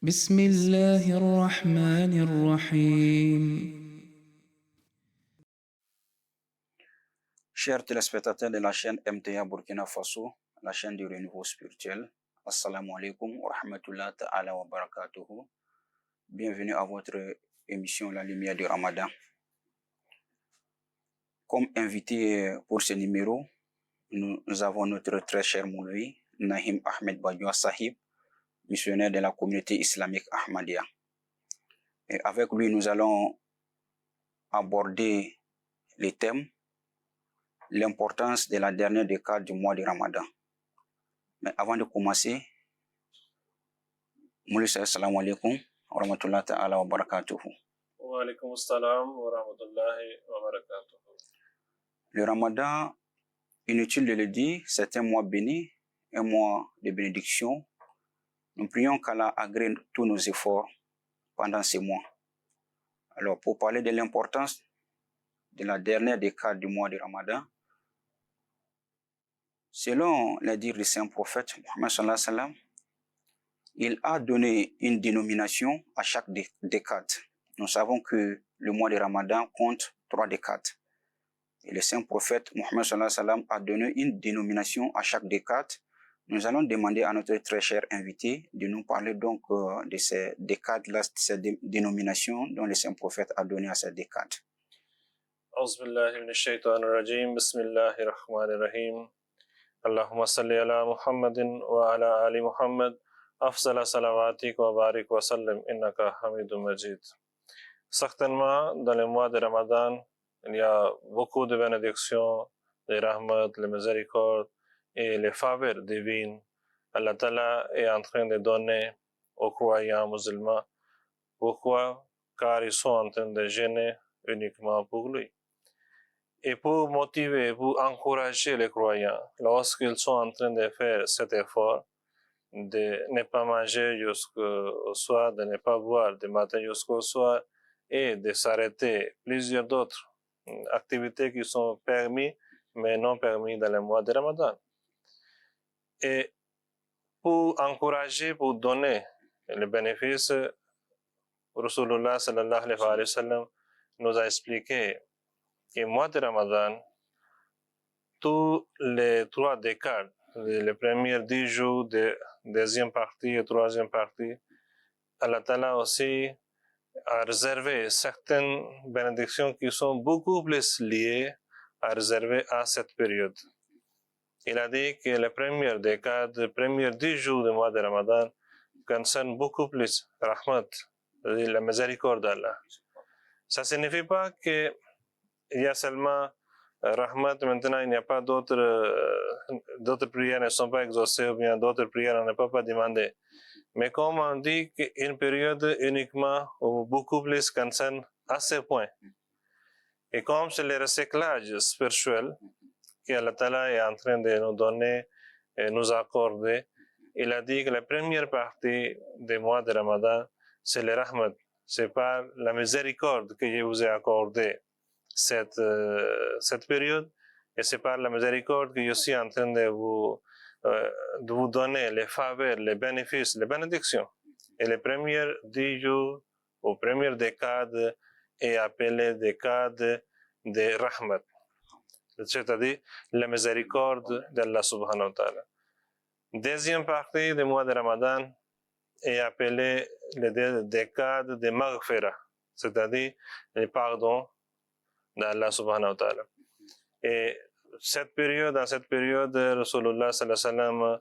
بسم الله الرحمن الرحيم. Chers téléspectateurs de la chaîne MTA Burkina Faso, la chaîne du renouveau spirituel, Assalamu alaikum wa rahmatullahi ta'ala wa barakatuhu. Bienvenue à votre émission La Lumière du Ramadan. Comme invité pour ce numéro, nous avons notre très cher Moulavi, Nahim Ahmed Badjoua Sahib, missionnaire de la communauté islamique Ahmadiyya. Et avec lui, nous allons aborder les thèmes, l'importance de la dernière décade du mois du Ramadan. Mais avant de commencer, Moulavi, assalamu alaikum wa rahmatullahi ta'ala wa barakatuhu. Wa alaykum assalam wa rahmatullahi wa barakatuhu. Le Ramadan, inutile de le dire, c'est un mois béni, un mois de bénédiction. Nous prions qu'Allah agrée tous nos efforts pendant ces mois. Alors, pour parler de l'importance de la dernière décade du mois de Ramadan, selon les dires du saint prophète Mohammed sallallahu alayhi wa sallam, il a donné une dénomination à chaque décade. Nous savons que le mois de Ramadan compte 3 décades. Et le saint prophète Mohammed sallallahu alayhi wa sallam a donné une dénomination à chaque décade. Nous allons demander à notre très cher invité de nous parler donc de ces décades-là, ces dénominations dont le saint prophète a donné à ces décades. A'udhu billahi minash shaitanir rajim. Bismillahir rahmanir rahim. Allahumma salli ala Muhammadin wa ala ali Muhammad. Afzala salawatik wa barik wa sallim innaka hamidun majid. Certainement, dans le mois de Ramadan, il y a beaucoup de bénédictions, de rahmat, de miséricorde et les faveurs divines. Allah Ta'ala est en train de donner aux croyants musulmans. Pourquoi? Car ils sont en train de jeûner uniquement pour lui. Et pour motiver, pour encourager les croyants, lorsqu'ils sont en train de faire cet effort, de ne pas manger jusqu'au soir, de ne pas boire du matin jusqu'au soir, et de s'arrêter plusieurs d'autres activités qui sont permises, mais non permises dans le mois de Ramadan. Et pour encourager, pour donner le bénéfice, Rasulullah sallallahu alayhi wa sallam nous a expliqué que le mois de Ramadan, tous les 3 décades, les premiers 10 jours, de deuxième partie et troisième partie, Allah Ta'ala aussi a réservé certaines bénédictions qui sont beaucoup plus liées à réserver à cette période. Il a dit que les premières décades, les premiers 10 jours du mois de Ramadan concernent beaucoup plus rahmat, c'est-à-dire la miséricorde d'Allah. Ça ne signifie pas qu'il y a seulement rahmat, maintenant il n'y a pas d'autres prières ne sont pas exaucées ou bien d'autres prières on ne peut pas demander. Mais comme on dit qu'une période uniquement ou beaucoup plus concerne à ce point. Et comme c'est le recyclage spirituel qu'Allah Ta'ala est en train de nous donner et nous accorder, il a dit que la première partie des mois de Ramadan, c'est le rahmat. C'est par la miséricorde que je vous ai accordé cette période, et c'est par la miséricorde que je suis en train de vous donner les faveurs, les bénéfices, les bénédictions. Et les premiers 10 jours, aux premières décades, est appelé décade de rahmat, c'est-à-dire la miséricorde d'Allah subhanahu wa ta'ala. Deuxième partie du mois de Ramadan est appelée le décade de maghfira, c'est-à-dire le pardon d'Allah subhanahu wa ta'ala. Et dans cette période, Rasulullah sallallahu alayhi wa sallam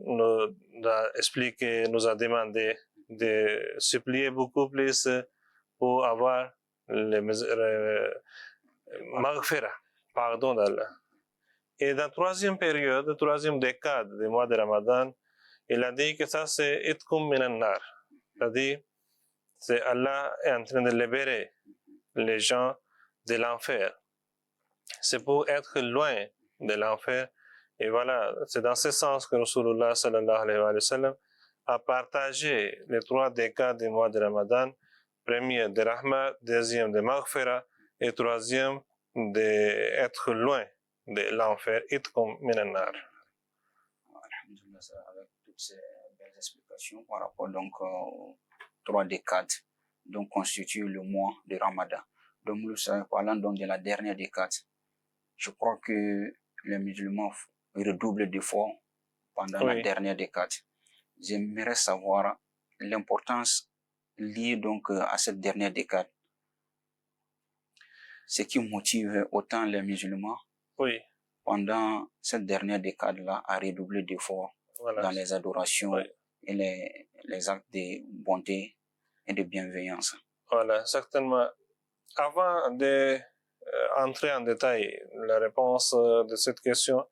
nous a expliqué, nous a demandé de supplier beaucoup plus pour avoir le maghfira, pardon d'Allah. Et dans la troisième période, troisième décade du mois de Ramadan, il a dit que ça c'est itkum minan nar, c'est-à-dire c'est Allah est en train de libérer les gens de l'enfer. C'est pour être loin de l'enfer. Et voilà, c'est dans ce sens que Rasulullah sallallahu alayhi wa sallam a partagé les 3 décades du mois de Ramadan. Premier de rahma, deuxième de maghfira et troisième d'être loin de l'enfer. Itkum minan nar. Alhamdulillah, avec toutes ces belles explications. explication par rapport donc aux 3 décades donc constituent le mois de Ramadan. Donc nous parlant donc de la dernière décade. Je crois que les musulmans redoublent d'efforts pendant la dernière décade. J'aimerais savoir l'importance liée donc à cette dernière décade. Ce qui motive autant les musulmans pendant cette dernière décade-là à redoubler d'efforts dans les adorations et les actes de bonté et de bienveillance. Voilà, certainement. Avant d'entrer en détail la réponse de cette question,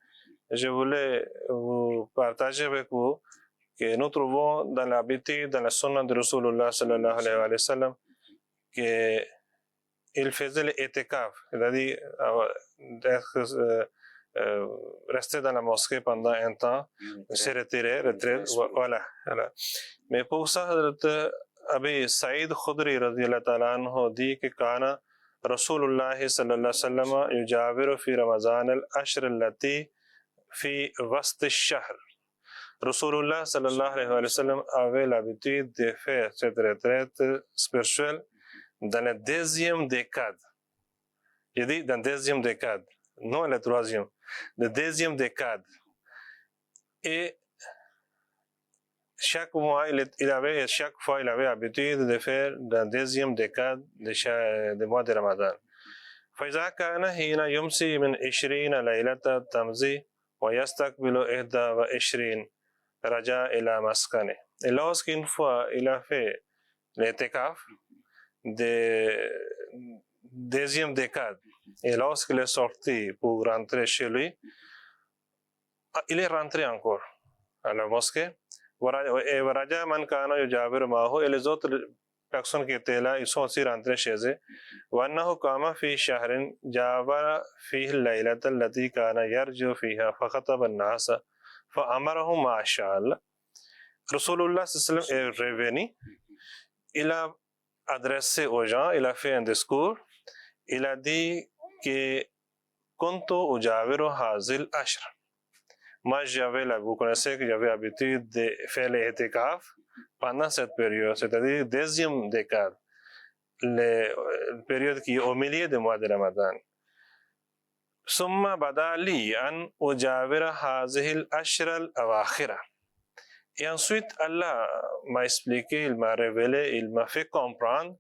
je voulais vous partager avec vous que nous trouvons dans l'habitude, dans la sunna de Rasulullah sallallahu alayhi wa sallam, qu'il faisait l'étikaf, c'est-à-dire rester dans la mosquée pendant un temps, se retirer, voilà. Mais pour ça, Abi Saïd Khudri radiyallahu ta'ala anhu dit que kana Rasulullah sallallahu alayhi wa sallam yujawiru fi Ramazan al-ashr allati fi wast al-shahr. Rasulullah sallallahu alayhi wa sallam avait l'habitude de faire cette retraite spirituelle dans la deuxième décade. Je dis dans la deuxième décade, non la troisième, la deuxième décade. Et chaque mois, chaque fois, il avait l'habitude de faire dans la deuxième décade du mois de Ramadan. فإذا كان حين يمسي من 20 ليلة تمضي ويستقبل 21 رجع إلى مسكنه. Et lorsqu'une fois il a fait l'étikaf de deuxième décade et lorsqu'il est sorti pour rentrer chez lui, il est rentré encore à la mosquée. Et Raja man kana yujawiru ma'ahu, et les autres personnes qui étaient là, ils sont aussi rentrés chez eux. وأنه قام في شهر جاور فيه الليلة التي كان يرجو فيها فخطب الناس فأمرهم ما شاء. Rasulullah sallallahu alayhi wa sallam est revenu, il a adressé aux gens, il a fait un discours, il a dit que kuntu ujawiru hazil ashr. Moi, vous connaissez que j'avais l'habitude de faire les itikaf pendant cette période, c'est-à-dire deuxième décade, la période qui est au milieu du mois de Ramadan. ثم بدا لي أن أجاور هذه الأشهر الأواخر. Et ensuite, Allah m'a expliqué, il m'a révélé, il m'a fait comprendre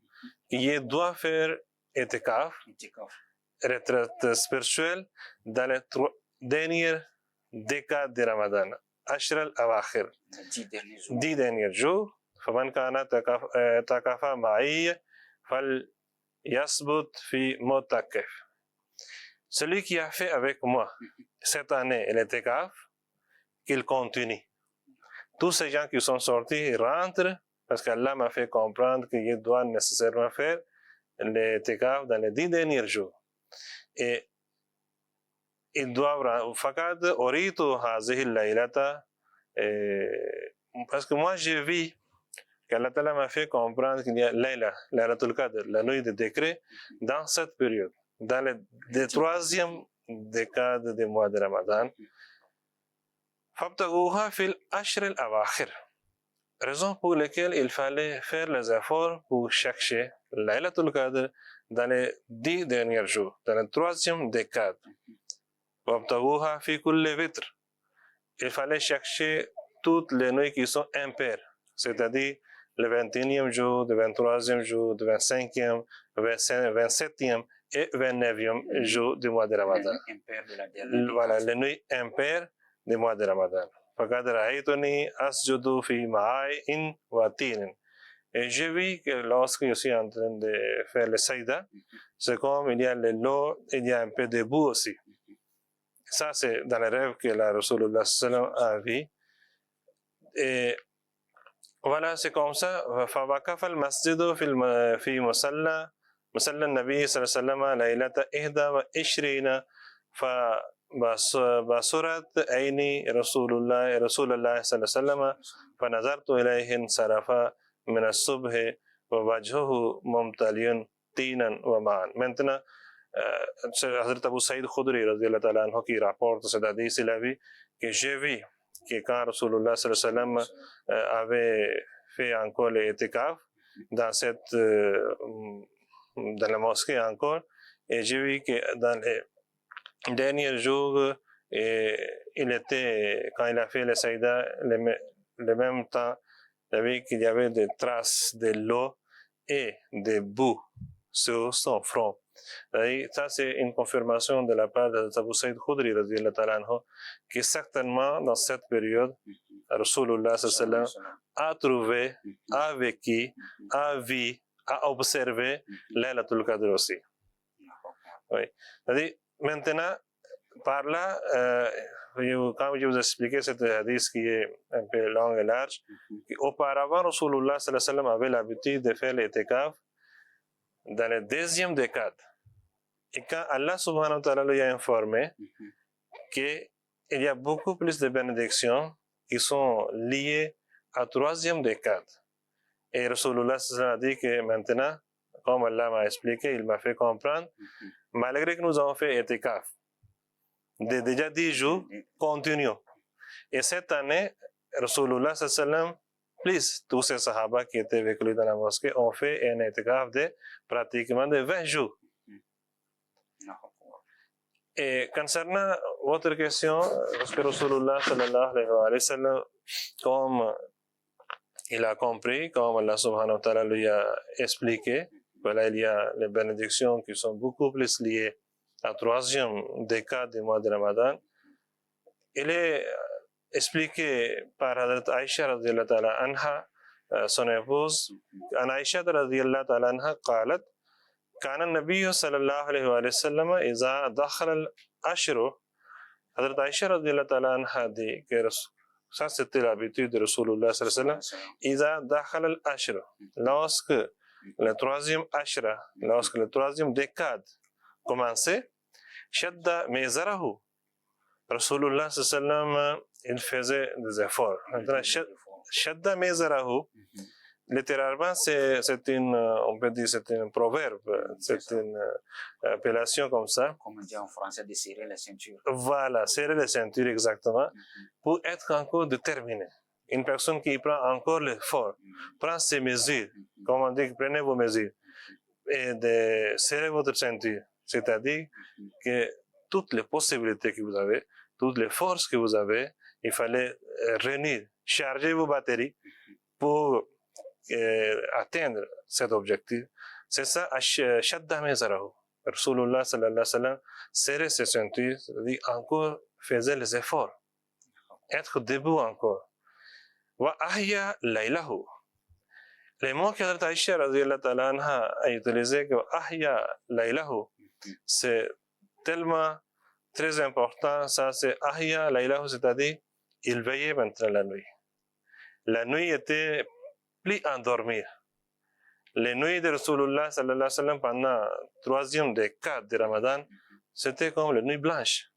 qu'il doit faire itikaf, retraite spirituelle, dans les 3 dernières décades de Ramadan. Ashr al-Awakhir. 10 derniers jours. فمن كان اعتكف معي فليثبت في معتكف. Celui qui a fait avec moi cette année l'itikaf, qu'il continue. Tous ces gens qui sont sortis rentrent parce qu'Allah m'a fait comprendre qu'ils doivent nécessairement faire l'itikaf dans les 10 derniers jours. Et ils doivent fakad oritu hazihi laylata, parce que moi j'ai vu qu'Allah Ta'ala m'a fait comprendre qu'il y a Laylatul Qadr, la nuit de décret, dans cette période, dans le 3e décade du mois de Ramadan. فابتغوها في الأشهر الأواخر. Raison pour laquelle il fallait faire les efforts pour chercher Laylatul Qadr dans les 10 derniers jours, dans la 3e décade. وابتغوها في كل وتر. Il fallait chercher toutes les nuits qui sont impaires, c'est-à-dire le 21e jour, le 23e jour, le 25e, le 27e et le 29e jour du mois de Ramadan. Voilà, les nuits impaires du mois de Ramadan. فقد رأيتني أسجد في ماء وطين. Et j'ai vu que lorsque je suis en train de faire le saïda, c'est comme il y a l'eau, il y a un peu de boue aussi. Ça, c'est dans les rêves que la Rasulullah sallallahu a vu. Et voilà, c'est comme ça. فوقف المسجد في مصلى النبي صلى الله عليه وسلم ليلة 21 فبصرت عيني رسول الله صلى الله عليه وسلم فنظرت إليه انصرف من الصبح ووجهه ممتلئ طينا وماء. Maintenant, Hazrat Abu Saïd Khudri radiyallahu ta'ala anhu qui rapporte, c'est-à-dire il a vu que j'ai vu que quand Rasulullah sallallahu alayhi wa sallam avait fait encore les itikaf dans la mosquée encore, et j'ai vu que dans les derniers jours, quand il a fait le saïda, le même temps, il a vu qu'il y avait des traces de l'eau et des boues sur son front. Et ça, c'est une confirmation de la part de Abu Saïd Khudri, que certainement, dans cette période, Rasulullah sallallahu alayhi wa sallam a trouvé, a vécu, a vu, a observé Laylatul Qadr aussi. Oui. C'est-à-dire, maintenant, par là, quand je vous ai expliqué cette hadith qui est un peu long et large, auparavant, Rasulullah sallallahu alayhi wa sallam avait l'habitude de faire l'itikaf dans la deuxième décade. Et quand Allah subhanahu wa ta'ala lui a informé qu'il y a beaucoup plus de bénédictions qui sont liées à la troisième décade. Et Rasulullah sallallahu alayhi wa sallam a dit que maintenant, comme Allah m'a expliqué, il m'a fait comprendre, malgré que nous avons fait itikaf, déjà 10 jours, continuons. Et cette année, Rasulullah sallallahu alayhi wa sallam, plus tous ces sahaba qui étaient avec lui dans la mosquée, ont fait un itikaf de pratiquement de 20 jours. Et concernant votre question, parce que Rasulullah sallallahu alayhi wa sallam, comme il a compris, comme Allah subhanahu wa ta'ala lui a expliqué, voilà, il y a les bénédictions qui sont beaucoup plus liées à la troisième décade du mois de Ramadan. Il est expliqué par Hadrat Aïcha radiyallahu ta'ala anha, son épouse. An Aïcha radiyallahu ta'ala anha قالت كان النبي صلى الله عليه وسلم إذا دخل العشر. Hadrat Aïcha radiyallahu ta'ala anha dit que ça c'était l'habitude de Rasulullah sallallahu alayhi wa sallam. إذا دخل العشر, lorsque le troisième ashra, lorsque le troisième décade commençait, shadda mizarahu. Rasulullah sallallahu alayhi wa sallam, il faisait des efforts. Shadda mizarahu, littéralement, on peut dire c'est un proverbe, c'est une appellation comme ça. Comme on dit en français, de serrer la ceinture. Voilà, serrer la ceinture exactement, pour être encore déterminé. Une personne qui prend encore l'effort, prend ses mesures, comme on dit, prenez vos mesures, et de serrer votre ceinture. C'est-à-dire que toutes les possibilités que vous avez, toutes les forces que vous avez, il fallait réunir, charger vos batteries pour atteindre cet objectif. C'est ça, Shadda Mezarahu. Rasulullah sallallahu alayhi wa sallam serrait ses ceintures, c'est-à-dire encore faisait les efforts, être debout encore. Wa ahya laylahu. Les mots que Hadrat Aïcha radiyallahu ta'ala anha a utilisé que ahya laylahu, c'est tellement très important, ça c'est ahya laylahu, c'est-à-dire il veillait maintenant la nuit. La nuit était plus endormie. Les nuits de Rasulullah sallallahu alayhi wa sallam pendant troisième décade de Ramadan, c'était comme les nuits blanches.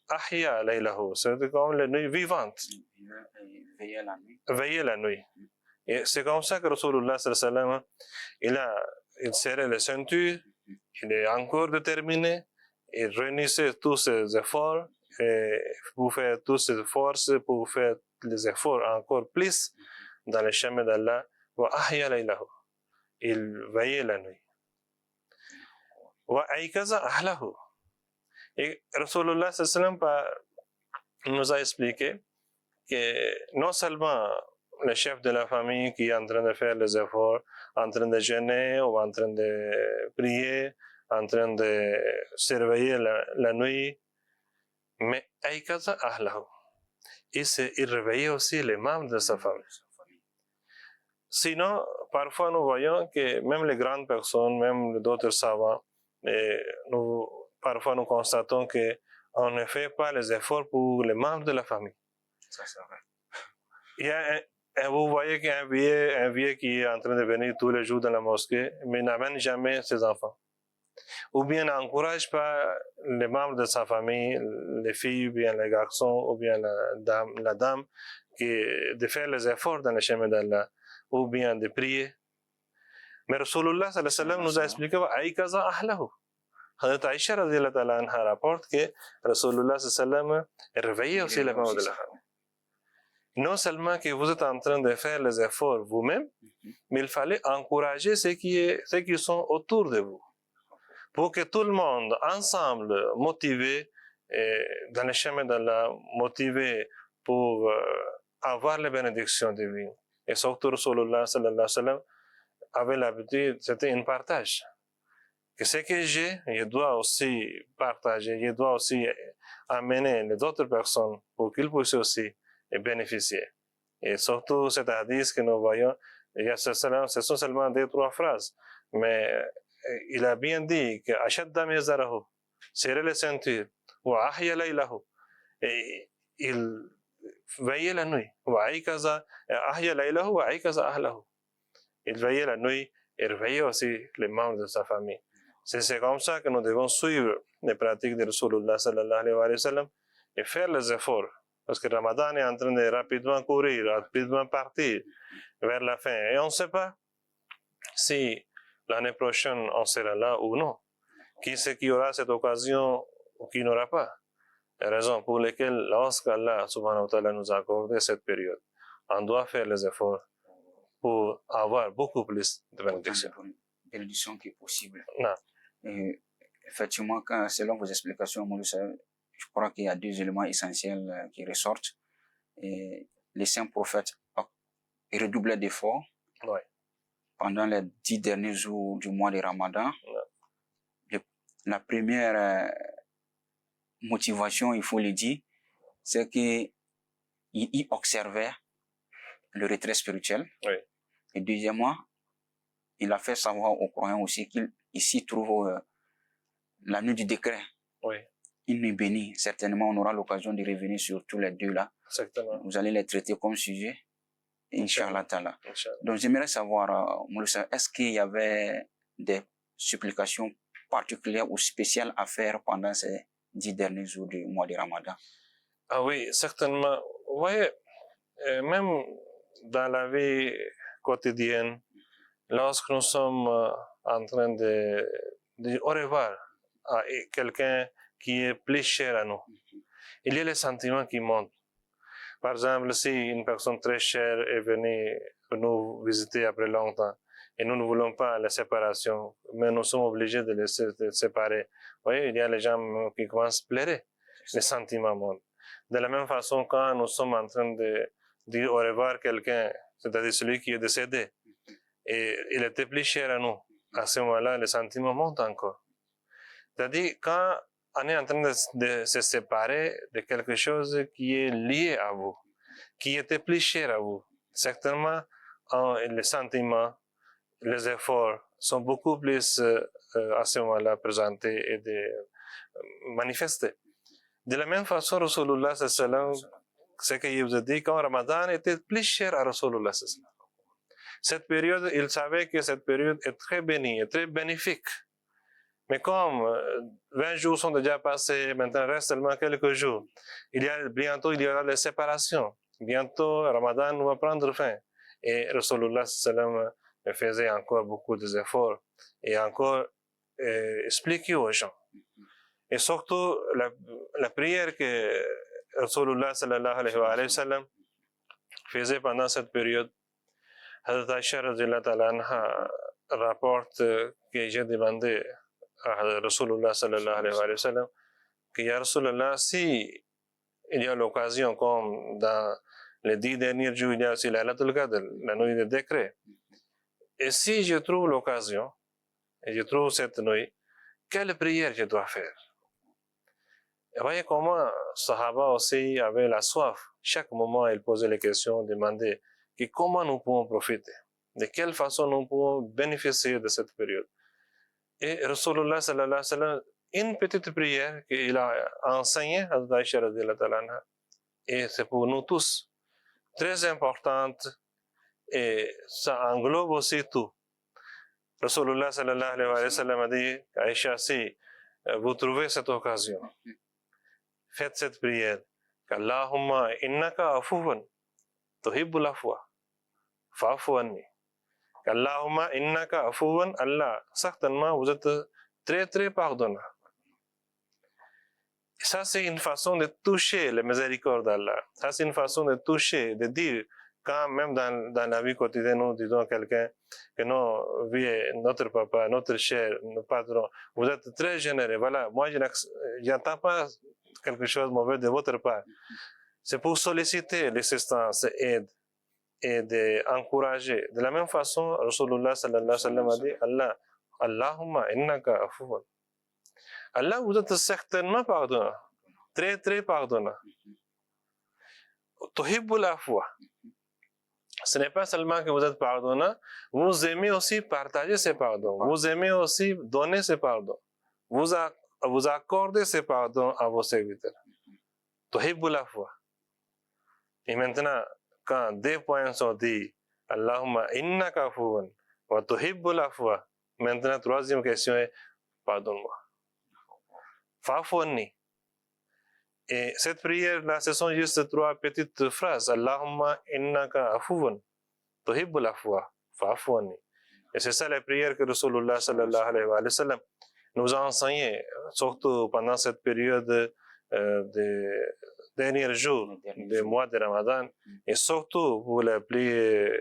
Ahya laylahu, c'était comme les nuits vivantes. Veiller la nuit. Veiller la nuit. Et c'est comme ça que Rasulullah sallallahu alayhi wa sallam, il serrait les ceintures, il est encore déterminé, il réunissait tous ses efforts, et pour faire toutes ses forces, pour faire les efforts encore plus dans le chemin d'Allah. Wa ahya laylahu. Il veillait la nuit. Wa aykaza ahlahu. Et Rasulullah sallallahu alayhi wa sallam nous a expliqué que non seulement le chef de la famille qui est en train de faire les efforts, en train de jeûner ou en train de prier, en train de surveiller la nuit, mais aykaza ahlahu. Il réveillait aussi les membres de sa famille. Sinon, parfois nous voyons que même les grandes personnes, même d'autres savants, parfois nous constatons qu'on ne fait pas les efforts pour les membres de la famille. Ça, c'est vrai. Il y a vous voyez qu'il y a un vieux qui est en train de venir tous les jours dans la mosquée, mais n'amène jamais ses enfants. Ou bien n'encourage pas les membres de sa famille, les filles, ou bien les garçons, ou bien la dame, de faire les efforts dans le chemin d'Allah, ou bien de prier. Mais Rasulullah sallallahu alayhi wa sallam nous a expliqué Aïkaza ahlahu. Hadrat Aïcha radiyallahu ta'ala anha rapporte que Rasulullah sallallahu alayhi wa sallam réveillait aussi les membres de la famille. non seulement que vous êtes en train de faire les efforts vous-même, mais il fallait encourager ceux qui sont autour de vous, pour que tout le monde, ensemble, motivé, dans le chemin d'Allah, motivé pour avoir les bénédictions divines. Et surtout, Rasulullah sallallahu alayhi wa sallam avait l'habitude, c'était un partage. Que ce que j'ai, je dois aussi partager, je dois aussi amener les autres personnes pour qu'ils puissent aussi bénéficier. Et surtout, cet hadith que nous voyons, ce sont seulement 2-3 phrases, mais il a bien dit que Ashadda mizarahu, serrer les ceintures, wa ahya laylahu, et il veillait la nuit, wa aikaza ahya laylahu wa aikaza ahlahu. Il veillait la nuit et réveillait aussi les membres de sa famille. C'est comme ça que nous devons suivre les pratiques de Rasulullah sallallahu alayhi wa sallam et faire les efforts. Parce que Ramadan est en train de rapidement courir, rapidement partir vers la fin. Et on ne sait pas si l'année prochaine on sera là ou non. Qui c'est qui aura cette occasion ou qui n'aura pas. Les raisons pour lesquelles, lorsqu'Allah subhanahu wa ta'ala nous a accordé cette période, on doit faire les efforts pour avoir beaucoup plus de bénédictions qui est possible. Non. Et effectivement, selon vos explications, Mouloussa, je crois qu'il y a 2 éléments essentiels qui ressortent. Et les saints prophètes redoublaient d'efforts pendant les 10 derniers jours du mois de Ramadan. La première motivation, il faut le dire, c'est qu'ils y observaient le retrait spirituel. Oui. Et deuxièmement, il a fait savoir aux croyants aussi qu'il ici trouve la nuit du décret. Oui. Une nuit bénie. Certainement, on aura l'occasion de revenir sur tous les deux là. Exactement. Vous allez les traiter comme sujet. Inch'Allah ta'ala. Donc, j'aimerais savoir, Mouloussa, est-ce qu'il y avait des supplications particulières ou spéciales à faire pendant ces 10 derniers jours du mois de Ramadan? Ah oui, certainement. Vous voyez, même dans la vie quotidienne, lorsque nous sommes en train de dire au revoir à quelqu'un qui est plus cher à nous, il y a les sentiments qui montent. Par exemple, si une personne très chère est venue nous visiter après longtemps et nous ne voulons pas la séparation, mais nous sommes obligés de les séparer, vous voyez, il y a les gens qui commencent à pleurer, les sentiments montent. De la même façon, quand nous sommes en train de dire au revoir à quelqu'un, c'est-à-dire celui qui est décédé, et il était plus cher à nous, à ce moment-là, les sentiments montent encore. C'est-à-dire, quand on est en train de se séparer de quelque chose qui est lié à vous, qui était plus cher à vous, certainement, les sentiments, les efforts sont beaucoup plus à ce moment-là présentés et manifestés. De la même façon, Rasulullah sallallahu alayhi wa sallam, ce qu'il vous a dit, quand Ramadan était plus cher à Rasulullah sallallahu alayhi wa sallam. Cette période, il savait que cette période est très bénie, est très bénéfique. Mais comme 20 jours sont déjà passés, maintenant il reste seulement quelques jours. Bientôt, il y aura les séparations. Bientôt, Ramadan va prendre fin. Et Rasulullah sallallahu alayhi wa sallam faisait encore beaucoup d'efforts et encore expliquer aux gens. Et surtout, la prière que Rasulullah sallallahu alayhi wa sallam faisait pendant cette période, Hazrat Aisha radhiyallahu ta'ala anha rapporte que j'ai demandé à Rasulullah sallallahu alayhi wa sallam que ya Rasulullah, si il y a l'occasion, comme dans les 10 derniers jours, il y a aussi Laylatul Qadr, la nuit de décret, et si je trouve l'occasion, et je trouve cette nuit, quelle prière je dois faire? Et voyez comment Sahaba aussi avaient la soif. Chaque moment, ils posaient les questions, demandaient comment nous pouvons profiter, de quelle façon nous pouvons bénéficier de cette période. Et Rasulullah sallallahu alayhi wa sallam, une petite prière qu'il a enseignée à Aisha radhiyallahu ta'ala anha, et c'est pour nous tous très importante, et ça englobe aussi tout. Rasulullah sallallahu alayhi wa sallam a dit à Aisha, si vous trouvez cette occasion, faites cette prière, qu'Allahumma innaka afuwan tuhibbul afwa fa'fu anni. Allahumma innaka afuwan, Allah, certainement vous êtes très très pardonnant. Ça, c'est une façon de toucher la miséricorde d'Allah. Ça, c'est une façon de toucher, de dire, quand même dans la vie quotidienne, nous disons à quelqu'un que non, notre papa, notre cher, notre patron, vous êtes très généreux. Voilà, moi, je n'entends pas quelque chose de mauvais de votre part. C'est pour solliciter l'assistance, aide, et d'encourager. De la même façon, Rasulullah sallallahu alayhi wa sallam a dit, Allahumma innaka afuwan. Allah, vous êtes certainement pardonnant, très très pardonnant. Tuhibbul afwa. Ce n'est pas seulement que vous êtes pardonnant, vous aimez aussi partager ces pardons, vous aimez aussi donner ces pardons, vous accordez ces pardons à vos serviteurs. Tuhibbul afwa. Et maintenant, quand 2 points sont dits, Allahumma innaka afuwan wa tuhibbul afwa, maintenant, 3e question est, pardonne-moi. Fa'fuanni. Et cette prière-là, ce sont juste 3 petites phrases. Allahumma innaka afuwan, tuhibbul afwa, fa'fuanni. Et c'est ça la prière que Rasulullah sallallahu alayhi wa sallam nous a enseigné, surtout pendant cette période de derniers jours du mois de Ramadan, et surtout pour la prière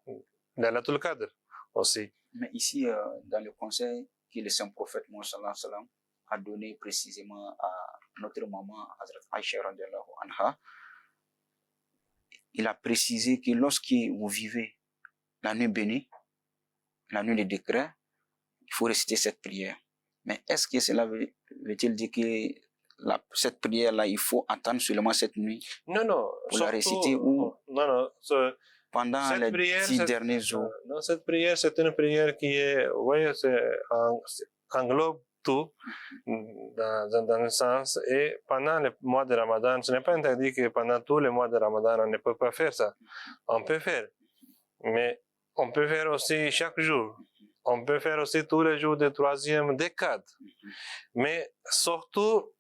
de Laylatul Qadr aussi. Mais ici, dans le conseil que le saint prophète Mohammed sallallahu alayhi wa sallam a donné précisément à notre maman Hazrat Aïcha radiallahu anha, il a précisé que lorsque vous vivez la nuit bénie, la nuit de décret, il faut réciter cette prière. Mais est-ce que cela veut-il dire que cette prière-là, il faut attendre seulement cette nuit pour la réciter ou pendant les 10 derniers jours? Non, cette prière, c'est une prière qui est, vous voyez, englobe tout dans le sens, et pendant le mois de Ramadan, ce n'est pas interdit que pendant tous les mois de Ramadan, on ne peut pas faire ça. On peut faire, mais on peut faire aussi chaque jour. On peut faire aussi tous les jours de 3e décade. Mais surtout,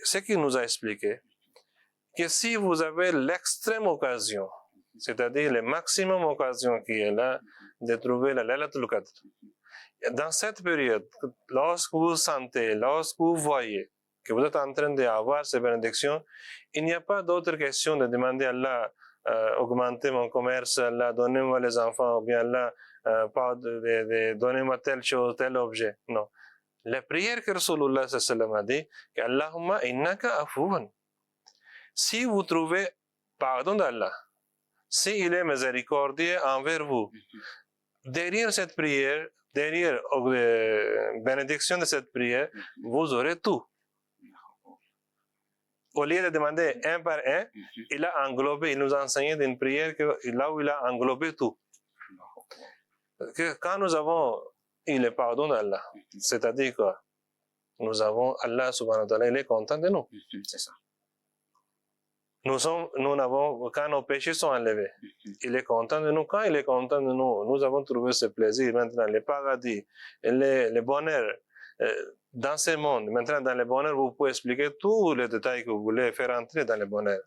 ce qu'il nous a expliqué, que si vous avez l'extrême occasion, c'est-à-dire le maximum occasion qui est là, de trouver la Laylatul Qadr, dans cette période, lorsque vous sentez, lorsque vous voyez que vous êtes en train d'avoir ces bénédictions, il n'y a pas d'autre question de demander à Allah, augmenter mon commerce, Allah, donnez-moi les enfants, ou bien Allah, donnez-moi telle chose, tel objet. Non. La prière que Rasulullah sallallahu alayhi wa sallam a dit, que Allahumma innaka afuwan. Si vous trouvez pardon d'Allah, s'il est miséricordieux envers vous, derrière cette prière, derrière la bénédiction de cette prière, vous aurez tout. Au lieu de demander un par un, il a englobé, il nous a enseigné d'une prière là où il a englobé tout. Que quand nous avons le pardon d'Allah, c'est-à-dire quoi? Nous avons Allah subhanahu wa ta'ala, il est content de nous. C'est ça. Quand nos péchés sont enlevés, il est content de nous. Quand il est content de nous, nous avons trouvé ce plaisir. Maintenant, le paradis, le bonheur dans ce monde. Maintenant, dans le bonheur, vous pouvez expliquer tous les détails que vous voulez faire entrer dans le bonheur.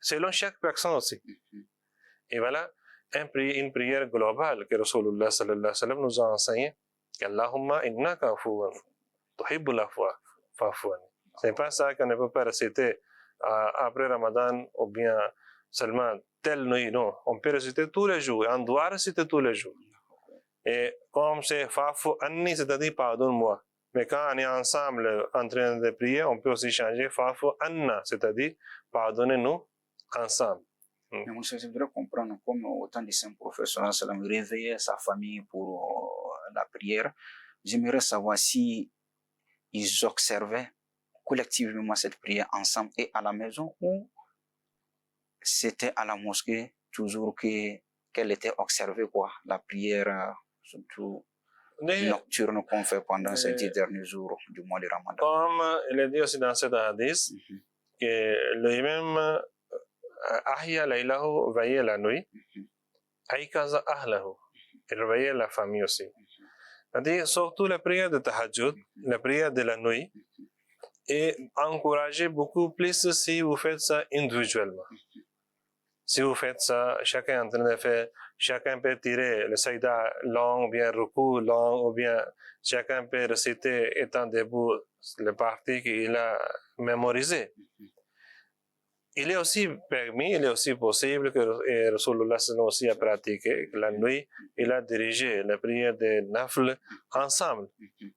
Selon chaque personne aussi. Et voilà une prière globale que Rasulullah sallallahu alayhi wa sallam nous a enseigné. Allahumma innaka afuwan, tuhibbul afwa, fa'fuwan. Ce n'est pas ça qu'on ne peut pas réciter après Ramadan ou bien seulement telle nuit. Non, on peut réciter tous les jours. On doit réciter tous les jours. Et comme c'est fa'fu anni, c'est-à-dire pardonne-moi. Mais quand on est ensemble en train de prier, on peut aussi changer fa'fu anna, c'est-à-dire pardonnez-nous ensemble. Mais on devrait comprendre comme autant de saints prophètes réveiller sa famille pour la prière. J'aimerais savoir si ils observaient collectivement cette prière ensemble et à la maison, ou c'était à la mosquée toujours qu'elle était observée, quoi, la prière surtout nocturne qu'on fait pendant ces 10 derniers jours du mois de Ramadan. Comme il est dit aussi dans cet hadith, que l'imam ahya laylahu, veillait la nuit, aykaza ahlahu, il veillait la famille aussi. C'est-à-dire surtout la prière de tahajjud, la prière de la nuit, et encouragez beaucoup plus si vous faites ça individuellement. Si vous faites ça, chacun est en train de faire chacun peut tirer le saïda long, ou bien ruku long, ou bien chacun peut réciter étant debout le parti qu'il a mémorisé. Il est aussi permis, il est aussi possible que Rasulullah aussi a pratiqué la nuit, il a dirigé la prière de Nafl ensemble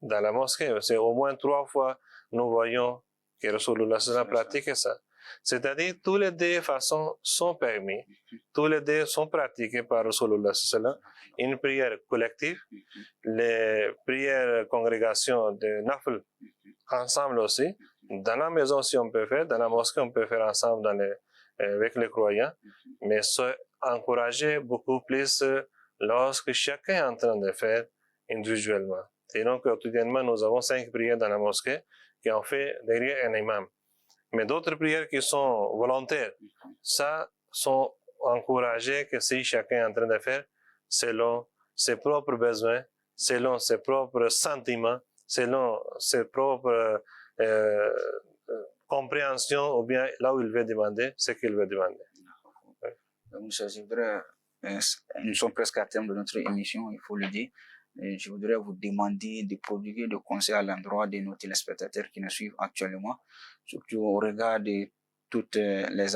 dans la mosquée. C'est au moins 3 fois nous voyons que Rasulullah a pratiqué ça. C'est-à-dire, tous les deux façons sont permis, tous les deux sont pratiqués par Rasulullah. Une prière collective, les prières congrégation de Nafl ensemble aussi. Dans la maison, si on peut faire, dans la mosquée, on peut faire ensemble avec les croyants, mais encourager beaucoup plus lorsque chacun est en train de faire individuellement. Et donc, quotidiennement, nous avons 5 prières dans la mosquée qui ont fait derrière un imam. Mais d'autres prières qui sont volontaires, ça, sont encouragées que si chacun est en train de faire selon ses propres besoins, selon ses propres sentiments, selon ses propres compréhension ou bien là où il veut demander ce qu'il veut demander. Donc, nous sommes presque à terme de notre émission, il faut le dire. Et je voudrais vous demander de prodiguer des conseils à l'endroit de nos téléspectateurs qui nous suivent actuellement, surtout au regard de toutes les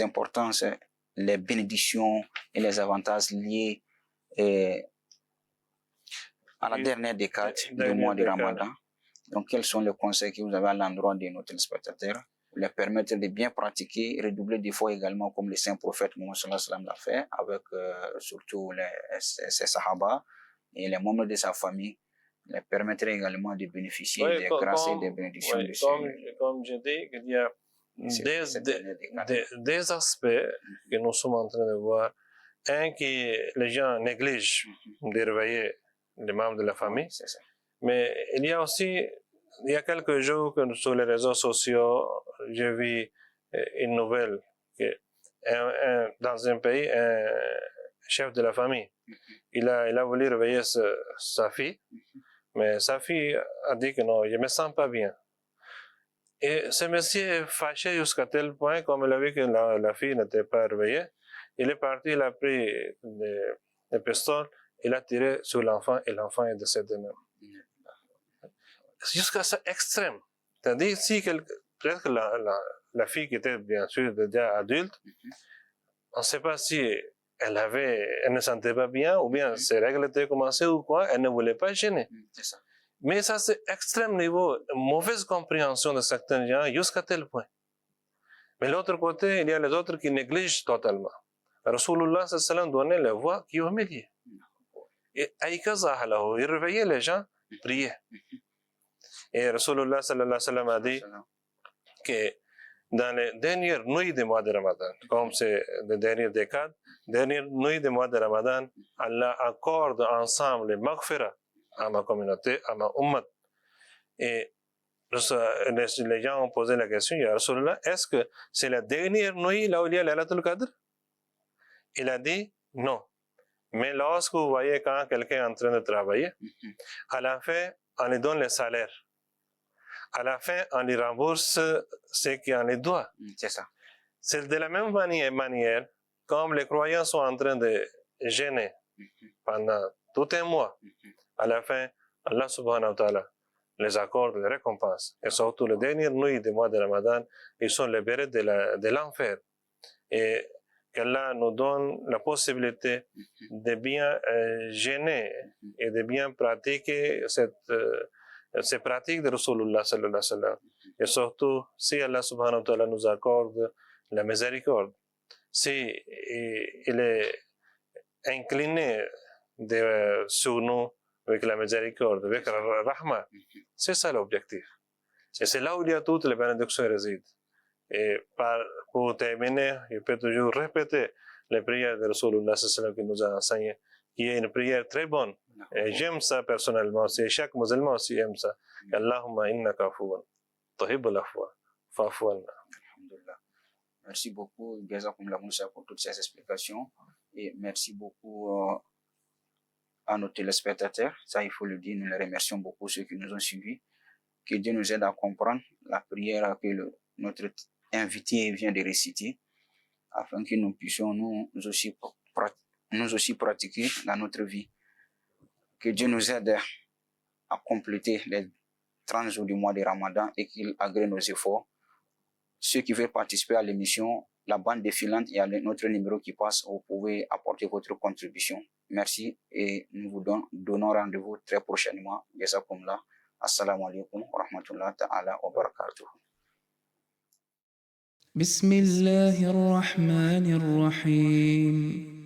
importances, les bénédictions et les avantages liés à la dernière décade du mois de Ramadan. Donc, quels sont les conseils que vous avez à l'endroit de nos téléspectateurs pour leur permettre de bien pratiquer et redoubler d'efforts également, comme le saint prophète Mohammed l'a fait, avec surtout ses sahaba et les membres de sa famille, leur permettre également de bénéficier des grâces et des bénédictions de comme je dis, il y a des aspects que nous sommes en train de voir. Un, qui les gens négligent de réveiller les membres de la famille. C'est ça. Mais il y a quelques jours que sur les réseaux sociaux, j'ai vu une nouvelle que dans un pays, un chef de la famille, il a voulu réveiller sa fille, mais sa fille a dit que non, je ne me sens pas bien. Et ce monsieur est fâché jusqu'à tel point, comme il a vu que la fille n'était pas réveillée, il est parti, il a pris des pistolets, il a tiré sur l'enfant et l'enfant est décédé même. Jusqu'à ce extrême. C'est-à-dire, si peut-être la fille qui était bien sûr déjà adulte, on ne sait pas si elle ne sentait pas bien ou bien ses règles étaient commencées ou quoi, elle ne voulait pas gêner. C'est ça. Mais ça, c'est extrême niveau, mauvaise compréhension de certains gens jusqu'à tel point. Mais de l'autre côté, il y a les autres qui négligent totalement. Rasulullah sallallahu donnait la voix qui est au milieu. Et il réveillait les gens, priait. Et Rasulullah sallallahu a dit que dans les dernières nuits du mois de Ramadan, comme c'est les dernières décades, dernières nuits du mois de Ramadan, Allah accorde ensemble les maghfira à ma communauté, à ma ummat. Et les gens ont posé la question, ya Rasulullah, est-ce que c'est la dernière nuit là où il y a Laylatul Qadr? Il a dit non. Mais lorsque vous voyez quand quelqu'un est en train de travailler, à la fin, on lui donne le salaire. À la fin, on lui rembourse ce qu'on lui doit. C'est ça. C'est de la même manière, comme les croyants sont en train de gêner pendant tout un mois. À la fin, Allah subhanahu wa ta'ala les accorde les récompenses. Et surtout, les dernières nuits du mois de Ramadan, ils sont libérés de l'enfer. Et qu'Allah nous donne la possibilité de bien gêner et de bien pratiquer ces pratiques de Rasulullah sallallahu alayhi wa sallam. Et surtout, si Allah subhanahu wa ta'ala nous accorde la miséricorde, si il est incliné sur nous avec la miséricorde, avec la rahma, c'est ça l'objectif. Et c'est là où il y a toutes les bénédictions résident. Et pour terminer, je peux toujours répéter les prières de Rasulullah sallallahu qui nous a enseigné, qui est une prière très bonne. Et j'aime ça personnellement aussi. Chaque musulman aussi aime ça. Allahumma innaka afuwan, tuhibbul afwa, fa'fu anna. Merci beaucoup, Jazakumullah Moussa, pour toutes ces explications. Et merci beaucoup à nos téléspectateurs. Ça, il faut le dire, nous les remercions beaucoup, ceux qui nous ont suivis. Que Dieu nous aide à comprendre la prière que notre invité vient de réciter, afin que nous puissions nous aussi nous aussi pratiquer dans notre vie. Que Dieu nous aide à compléter les 30 jours du mois de Ramadan et qu'il agrée nos efforts. Ceux qui veulent participer à l'émission, la bande défilante, il y a notre numéro qui passe, vous pouvez apporter votre contribution. Merci et nous vous donnons rendez-vous très prochainement. Jazakumullah. Assalamu alaikum wa rahmatullahi ta'ala wa barakatuh. بسم الله الرحمن الرحيم